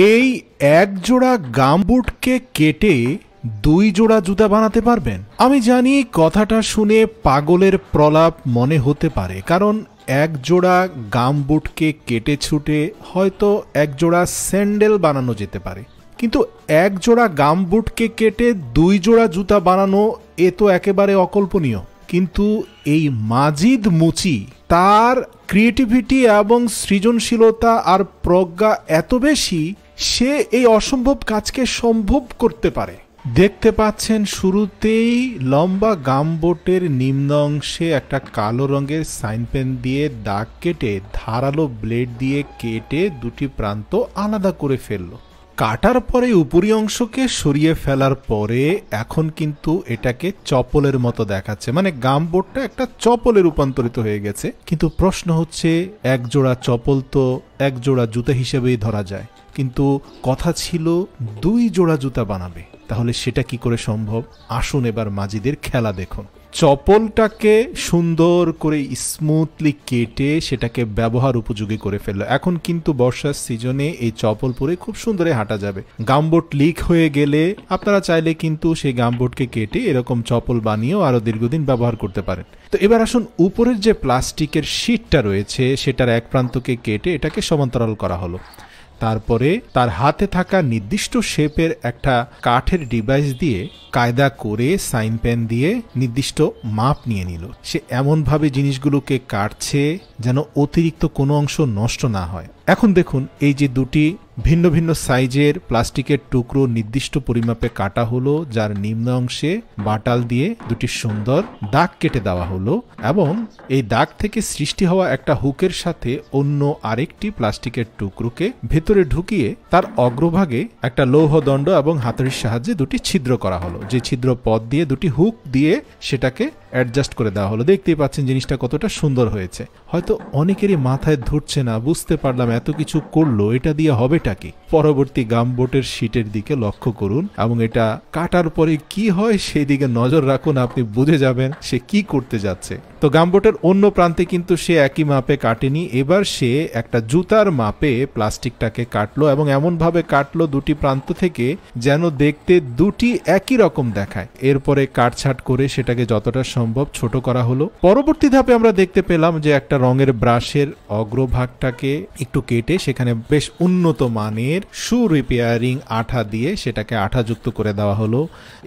এই এক জোড়া গামবুটকে কেটে দুই জোড়া জুতা বানাতে পারবেন? আমি জানি কথাটা শুনে পাগলের প্রলাপ মনে হতে পারে, কারণ এক জোড়া গামবুটকে কেটে ছুটে হয়তো এক জোড়া স্যান্ডেল বানানো যেতে পারে, কিন্তু এক জোড়া গামবুটকে কেটে দুই জোড়া জুতা বানানো এ তো একেবারে অকল্পনীয়। কিন্তু এই মাজিদ মুচি, তার ক্রিয়েটিভিটি এবং সৃজনশীলতা আর প্রজ্ঞা এত বেশি, সে এই অসম্ভব কাজকে সম্ভব করতে পারে। দেখতে পাচ্ছেন শুরুতেই লম্বা গামবোটের নিম্ন অংশে একটা কালো রঙের সাইন পেন দিয়ে দাগ কেটে ধারালো ব্লেড দিয়ে কেটে দুটি প্রান্ত আলাদা করে ফেললো। কাটার পরে উপরি অংশকে সরিয়ে ফেলার পরে এখন কিন্তু এটাকে চপলের মতো দেখাচ্ছে, মানে গামবোটটা একটা চপলে রূপান্তরিত হয়ে গেছে। কিন্তু প্রশ্ন হচ্ছে, এক জোড়া চপল তো এক জোড়া জুতা হিসেবেই ধরা যায়, কিন্তু কথা ছিল দুই জোড়া জুতা বানাবে, তাহলে সেটা কি করে সম্ভব? আসুন এবার মাজিদের খেলা দেখুন। চপলটাকে সুন্দর করে স্মুথলি কেটে সেটাকে ব্যবহার উপযোগী করে ফেললো। এখন কিন্তু বর্ষার সিজনে এই চপল পরে খুব সুন্দরে হাঁটা যাবে। গামবোট লিক হয়ে গেলে আপনারা চাইলে কিন্তু সেই গামবোটকে কেটে এরকম চপল বানিয়েও আরো দীর্ঘদিন ব্যবহার করতে পারেন। তো এবার আসুন, উপরের যে প্লাস্টিকের শীটটা রয়েছে সেটার এক প্রান্তকে কেটে এটাকে সমান্তরাল করা হলো। তারপরে তার হাতে থাকা নির্দিষ্ট শেপের একটা কাঠের ডিভাইস দিয়ে কায়দা করে সাইন পেন দিয়ে নির্দিষ্ট মাপ নিয়ে নিল। সে এমনভাবে জিনিসগুলোকে কাটছে যেন অতিরিক্ত কোনো অংশ নষ্ট না হয়। এখন দেখুন, এই যে দুটি ভিন্ন ভিন্ন সাইজের প্লাস্টিকের টুকরো নির্দিষ্ট পরিমাপে কাটা হলো, যার নিম্ন অংশে বাটাল দিয়ে দুটি সুন্দর দাগ কেটে দেওয়া হলো, এবং এই দাগ থেকে সৃষ্টি হওয়া একটা হুকের সাথে অন্য আরেকটি প্লাস্টিকের টুকরোকে ভেতরে ঢুকিয়ে তার অগ্রভাগে একটা লৌহদণ্ড এবং হাতুড়ির সাহায্যে দুটি ছিদ্র করা হলো। যে ছিদ্র পথ দিয়ে দুটি হুক দিয়ে সেটাকে অ্যাডজাস্ট করে দেওয়া হলো। দেখতেই পাচ্ছেন জিনিসটা কতটা সুন্দর হয়েছে। হয়তো অনেকেরই মাথায় ধরছে না, বুঝতে পারলাম এত কিছু করলো, এটা দিয়ে হবেটা কি? পরবর্তী গামবোটের শীটের দিকে লক্ষ্য করুন এবং এটা কাটার পরে কি হয় সেই দিকে নজর রাখুন, আপনি বুঝে যাবেন সে কি করতে যাচ্ছে। তো গামবোটের অন্য প্রান্তে কিন্তু সে একই মাপে কাটেনি, এবার সে একটা জুতার মাপে প্লাস্টিকটাকে কাটলো এবং এমন ভাবে কাটলো দুটি প্রান্ত থেকে যেন দেখতে দুটি একই রকম দেখায়। এরপরে কাটছাট করে সেটাকে যতটা সম্ভব ছোট করা হলো। পরবর্তী ধাপে আমরা দেখতে পেলাম যে একটা রঙের ব্রাশের অগ্রভাগটাকে একটু কেটে সেখানে বেশ উন্নত মানের শু রিপেয়ারিং আঠা দিয়ে সেটাকে আঠাযুক্ত করে দেওয়া হলো।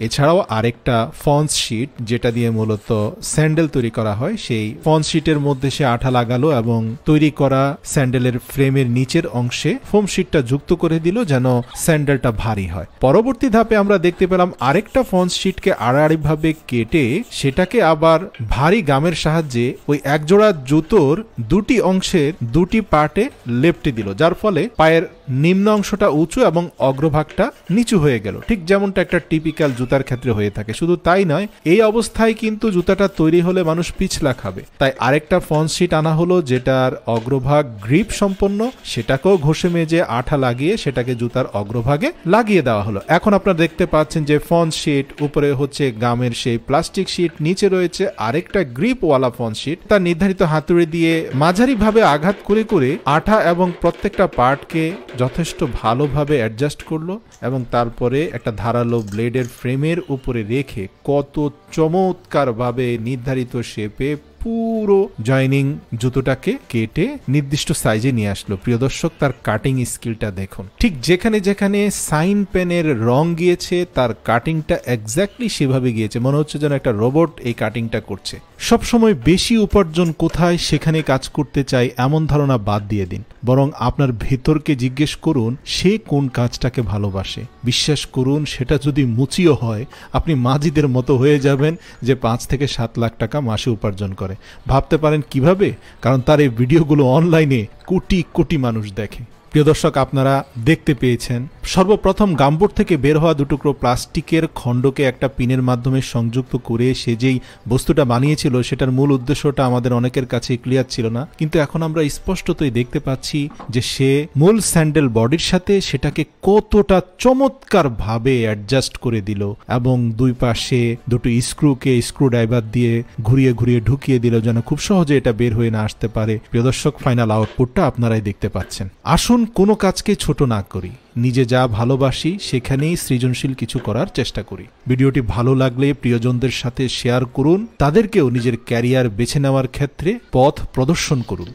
এছাড়াও আরেকটা ফন্স শিট, যেটা দিয়ে মূলত স্যান্ডেল তৈরি করা হয়, সেই ফন্স শিটের মধ্যে সে আঠা লাগালো এবং তৈরি করা স্যান্ডেলের ফ্রেমের নিচের অংশে ফোম শিটটা যুক্ত করে দিল যেন স্যান্ডেলটা ভারী হয়। পরবর্তী ধাপে আমরা দেখতে পেলাম আরেকটা ফন্স শিটকে আড়াআড়ি ভাবে কেটে সেটাকে আবার ভারী গামের সাহায্যে ওই একজোড়া জুতোর দুটি অংশের দুটি পার্টে লেপ্টে দিল, যার ফলে পায়ের নিম্ন অংশটা উঁচু এবং অগ্রভাগটা নিচু হয়ে গেল, ঠিক যেমনটা একটা টিপিক্যাল জুতার ক্ষেত্রে হয়ে থাকে। শুধু তাই নয়, এই অবস্থায় কিন্তু জুতাটা তৈরি হলে মানুষ পিছলা খাবে, তাই আরেকটা ফন্স শিট আনা হলো যেটার অগ্রভাগ গ্রিপ সম্পন্ন, সেটাকেও ঘষে মেজে আঠা লাগিয়ে সেটাকে জুতার অগ্রভাগে লাগিয়ে দেওয়া হলো। এখন আপনারা দেখতে পাচ্ছেন যে ফন্স শিট, উপরে হচ্ছে গামের সেই প্লাস্টিক শিট, নিচে রয়েছে আরেকটা গ্রিপওয়ালা ফন্স শিট। তার নির্ধারিত হাতুড়ি দিয়ে মাঝারি ভাবে আঘাত করে করে আঠা এবং প্রত্যেকটা পার্টকে যথেষ্ট ভালোভাবে অ্যাডজাস্ট করলো এবং তারপরে একটা ধারালো ব্লেডের ফ্রেমের উপরে রেখে কত চমৎকার ভাবে নির্ধারিত শেপে পুরো জয়নিং জুতোটাকে কেটে নির্দিষ্ট সাইজে নিয়ে আসলো। প্রিয় দর্শক, তার কাটিং স্কিলটা দেখুন। ঠিক যেখানে যেখানে সাইন পেনের রং গিয়েছে তার কাটিংটা এক্স্যাক্টলি সেভাবে গিয়েছে, মনে হচ্ছে যেন একটা রোবট এই কাটিংটা করছে। সবসময় বেশি উপার্জন কোথায় সেখানে কাজ করতে চাই এমন ধারণা বাদ দিয়ে দিন, বরং আপনার ভেতরকে জিজ্ঞেস করুন সে কোন কাজটাকে ভালোবাসে। বিশ্বাস করুন, সেটা যদি মুচিও হয় আপনি মাজিদের মতো হয়ে যাবেন যে 5 থেকে 7 লাখ টাকা মাসে উপার্জন করে। ভাবতে পারেন কিভাবে? কারণ তার এই ভিডিওগুলো অনলাইনে কোটি কোটি মানুষ দেখে। প্রিয় দর্শক, আপনারা দেখতে পেয়েছেন সর্বপ্রথম গামবোট থেকে বের হওয়া দুটুকরো প্লাস্টিকের খণ্ডকে একটা পিনের মাধ্যমে সংযুক্ত করে সে যেই বস্তুটা বানিয়েছিল সেটার মূল উদ্দেশ্যটা আমাদের অনেকের কাছে ক্লিয়ার ছিল না, কিন্তু এখন আমরা স্পষ্টতই দেখতে পাচ্ছি যে সে মূল স্যান্ডেল বডির সাথে সেটাকে কতটা চমৎকার ভাবে অ্যাডজাস্ট করে দিল এবং দুই পাশে দুটো স্ক্রুকে স্ক্রু ড্রাইভার দিয়ে ঘুরিয়ে ঘুরিয়ে ঢুকিয়ে দিল যেন খুব সহজে এটা বের হয়ে না আসতে পারে। প্রিয় দর্শক, ফাইনাল আউটপুটটা আপনারাই দেখতে পাচ্ছেন। আসুন আসুন কোনো কাজকে ছোট না করি, নিজে যা ভালোবাসি সেখানেই সৃজনশীল কিছু করার চেষ্টা করি। ভিডিওটি ভালো লাগলে প্রিয়জনদের সাথে শেয়ার করুন, তাদেরকেও নিজের ক্যারিয়ার বেছে নেওয়ার ক্ষেত্রে পথ প্রদর্শন করুন।